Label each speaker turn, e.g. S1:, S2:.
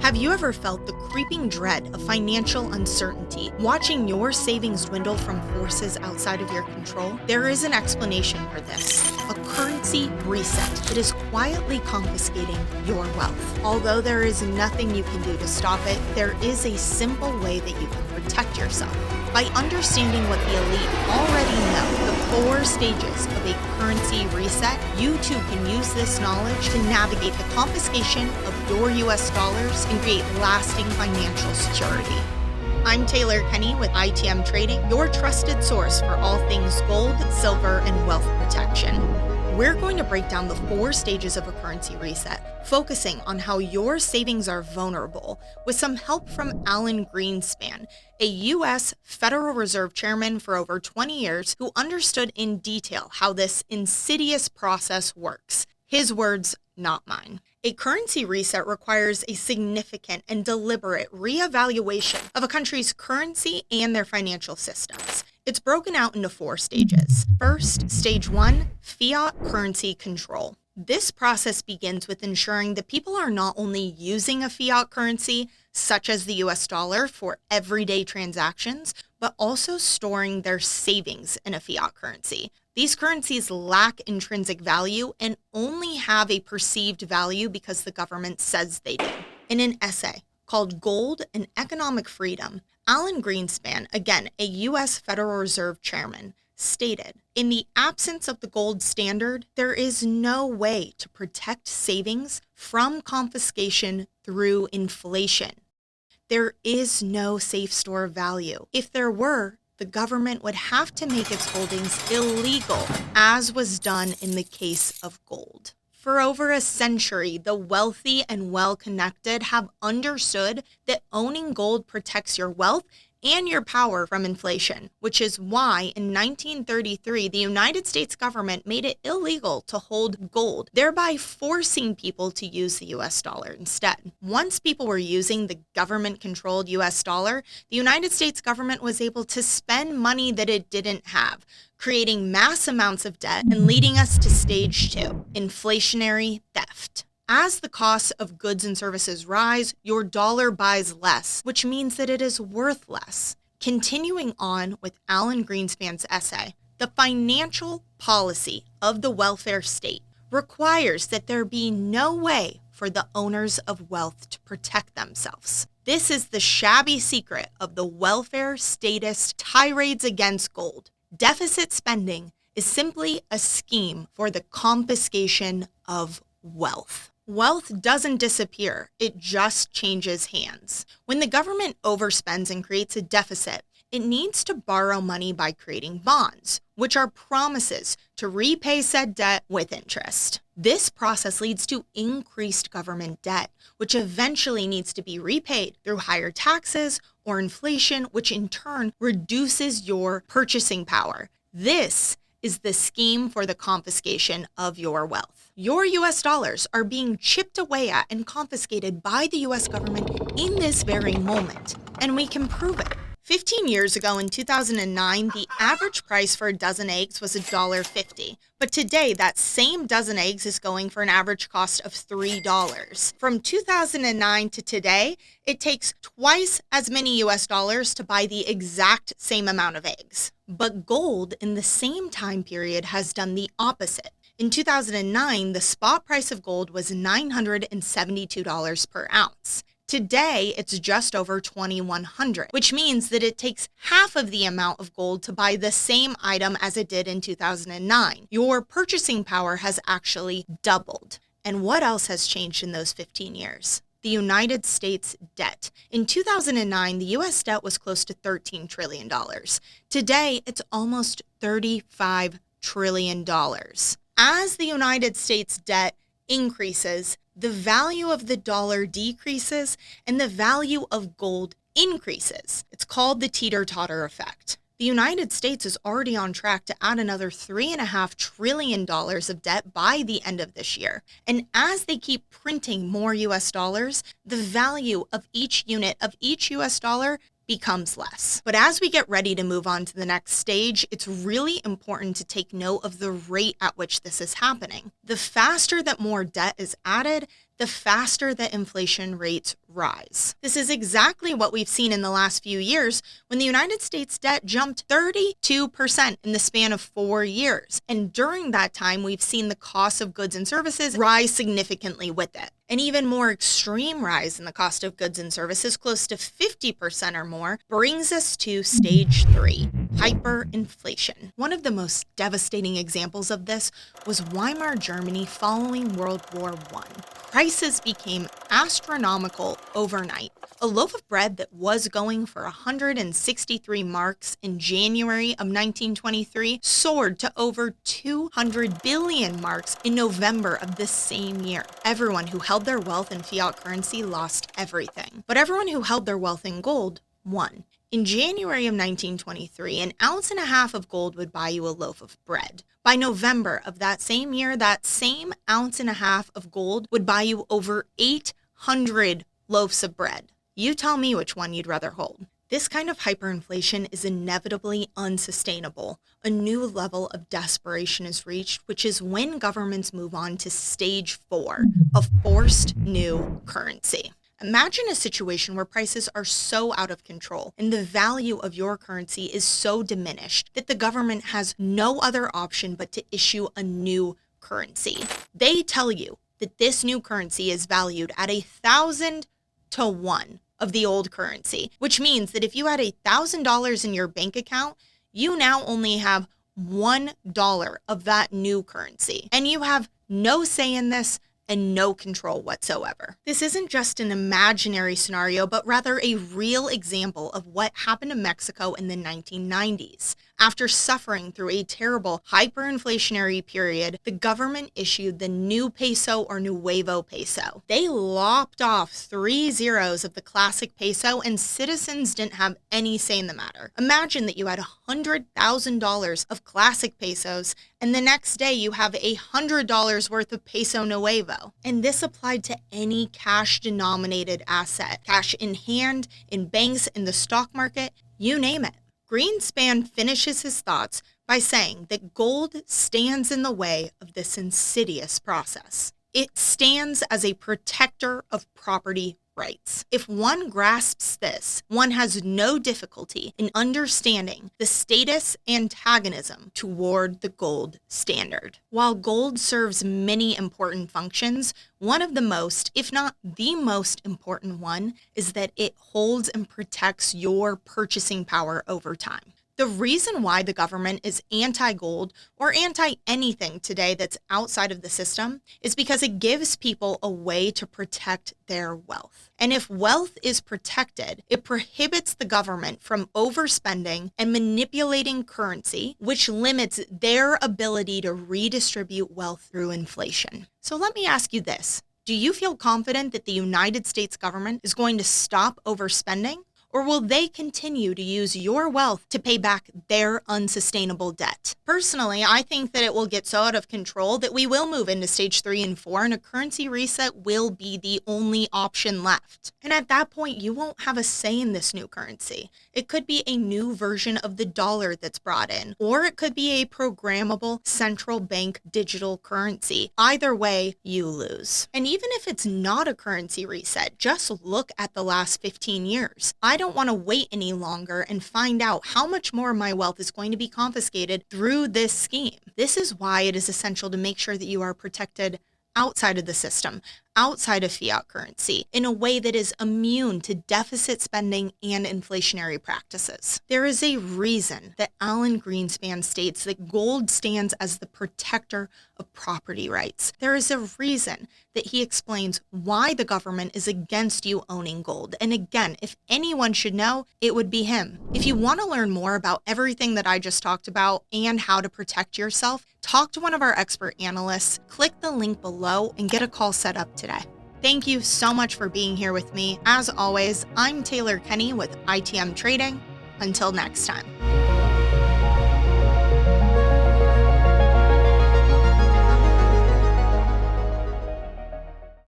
S1: Have you ever felt the creeping dread of financial uncertainty, watching your savings dwindle from forces outside of your control? There is an explanation for this: a currency reset that is quietly confiscating your wealth. Although there is nothing you can do to stop it, there is a simple way that you can protect yourself. By understanding what the elite already know, the 4 stages of a currency reset, you too can use this knowledge to navigate the confiscation of your US dollars and create lasting financial security. I'm Taylor Kenney with ITM Trading, your trusted source for all things gold, silver, and wealth protection. We're going to break down the 4 stages of a currency reset, focusing on how your savings are vulnerable, with some help from Alan Greenspan, a U.S. Federal Reserve chairman for over 20 years who understood in detail how this insidious process works. His words, not mine. A currency reset requires a significant and deliberate reevaluation of a country's currency and their financial systems. It's broken out into 4 stages. First, stage 1, fiat currency control. This process begins with ensuring that people are not only using a fiat currency, such as the US dollar, for everyday transactions, but also storing their savings in a fiat currency. These currencies lack intrinsic value and only have a perceived value because the government says they do. In an essay called Gold and Economic Freedom, Alan Greenspan, again a U.S. Federal Reserve chairman, stated, "In the absence of the gold standard, there is no way to protect savings from confiscation through inflation. There is no safe store of value. If there were, the government would have to make its holdings illegal, as was done in the case of gold." For over a century, the wealthy and well-connected have understood that owning gold protects your wealth and your power from inflation, which is why in 1933, the United States government made it illegal to hold gold, thereby forcing people to use the US dollar instead. Once people were using the government-controlled US dollar, the United States government was able to spend money that it didn't have, creating mass amounts of debt and leading us to stage 2, inflationary theft. As the costs of goods and services rise, your dollar buys less, which means that it is worth less. Continuing on with Alan Greenspan's essay, the financial policy of the welfare state requires that there be no way for the owners of wealth to protect themselves. This is the shabby secret of the welfare statist tirades against gold. Deficit spending is simply a scheme for the confiscation of wealth. Wealth doesn't disappear, it just changes hands. When the government overspends and creates a deficit, it needs to borrow money by creating bonds, which are promises to repay said debt with interest. This process leads to increased government debt, which eventually needs to be repaid through higher taxes or inflation, which in turn reduces your purchasing power. This is the scheme for the confiscation of your wealth. Your US dollars are being chipped away at and confiscated by the US government in this very moment, and we can prove it. 15 years ago in 2009, the average price for a dozen eggs was $1.50, but today that same dozen eggs is going for an average cost of $3. From 2009 to today, it takes twice as many US dollars to buy the exact same amount of eggs. But gold in the same time period has done the opposite. In 2009, the spot price of gold was $972 per ounce. Today, it's just over $2,100, which means that it takes half of the amount of gold to buy the same item as it did in 2009. Your purchasing power has actually doubled. And what else has changed in those 15 years? The United States debt. In 2009, the U.S. debt was close to $13 trillion. Today, it's almost $35 trillion. As the United States debt increases, the value of the dollar decreases and the value of gold increases. It's called the teeter-totter effect. The United States is already on track to add another $3.5 trillion of debt by the end of this year. And as they keep printing more US dollars, the value of each unit of each US dollar becomes less. But as we get ready to move on to the next stage, it's really important to take note of the rate at which this is happening. The faster that more debt is added, the faster that inflation rates rise. This is exactly what we've seen in the last few years when the United States debt jumped 32% in the span of 4 years. And during that time, we've seen the cost of goods and services rise significantly with it. An even more extreme rise in the cost of goods and services, close to 50% or more, brings us to stage 3, hyperinflation. One of the most devastating examples of this was Weimar Germany following World War I. Prices became astronomical overnight. A loaf of bread that was going for 163 marks in January of 1923 soared to over 200 billion marks in November of this same year. Everyone who held their wealth in fiat currency lost everything, but everyone who held their wealth in gold won. In January of 1923, an ounce and a half of gold would buy you a loaf of bread. By November of that same year, that same ounce and a half of gold would buy you over 800 loaves of bread. You tell me which one you'd rather hold. This kind of hyperinflation is inevitably unsustainable. A new level of desperation is reached, which is when governments move on to stage 4, a forced new currency. Imagine a situation where prices are so out of control and the value of your currency is so diminished that the government has no other option but to issue a new currency. They tell you that this new currency is valued at 1,000 to 1 of the old currency, which means that if you had $1,000 in your bank account, you now only have $1 of that new currency, and you have no say in this and no control whatsoever. This isn't just an imaginary scenario, but rather a real example of what happened to Mexico in the 1990s. After suffering through a terrible hyperinflationary period, the government issued the new peso or nuevo peso. They lopped off 3 zeros of the classic peso and citizens didn't have any say in the matter. Imagine that you had $100,000 of classic pesos and the next day you have $100 worth of peso nuevo. And this applied to any cash denominated asset, cash in hand, in banks, in the stock market, you name it. Greenspan finishes his thoughts by saying that gold stands in the way of this insidious process. It stands as a protector of property rights. If one grasps this, one has no difficulty in understanding the status antagonism toward the gold standard. While gold serves many important functions, one of the most, if not the most important one, is that it holds and protects your purchasing power over time. The reason why the government is anti-gold or anti-anything today that's outside of the system is because it gives people a way to protect their wealth. And if wealth is protected, it prohibits the government from overspending and manipulating currency, which limits their ability to redistribute wealth through inflation. So let me ask you this. Do you feel confident that the United States government is going to stop overspending? Or will they continue to use your wealth to pay back their unsustainable debt? Personally, I think that it will get so out of control that we will move into stage 3 and 4 and a currency reset will be the only option left. And at that point, you won't have a say in this new currency. It could be a new version of the dollar that's brought in, or it could be a programmable central bank digital currency. Either way, you lose. And even if it's not a currency reset, just look at the last 15 years. I don't want to wait any longer and find out how much more of my wealth is going to be confiscated through this scheme. This is why it is essential to make sure that you are protected outside of the system, outside of fiat currency, in a way that is immune to deficit spending and inflationary practices. There is a reason that Alan Greenspan states that gold stands as the protector of property rights. There is a reason that he explains why the government is against you owning gold. And again, if anyone should know, it would be him. If you want to learn more about everything that I just talked about and how to protect yourself, talk to one of our expert analysts, click the link below, and get a call set up today. Thank you so much for being here with me. As always, I'm Taylor Kenney with ITM Trading. Until next time.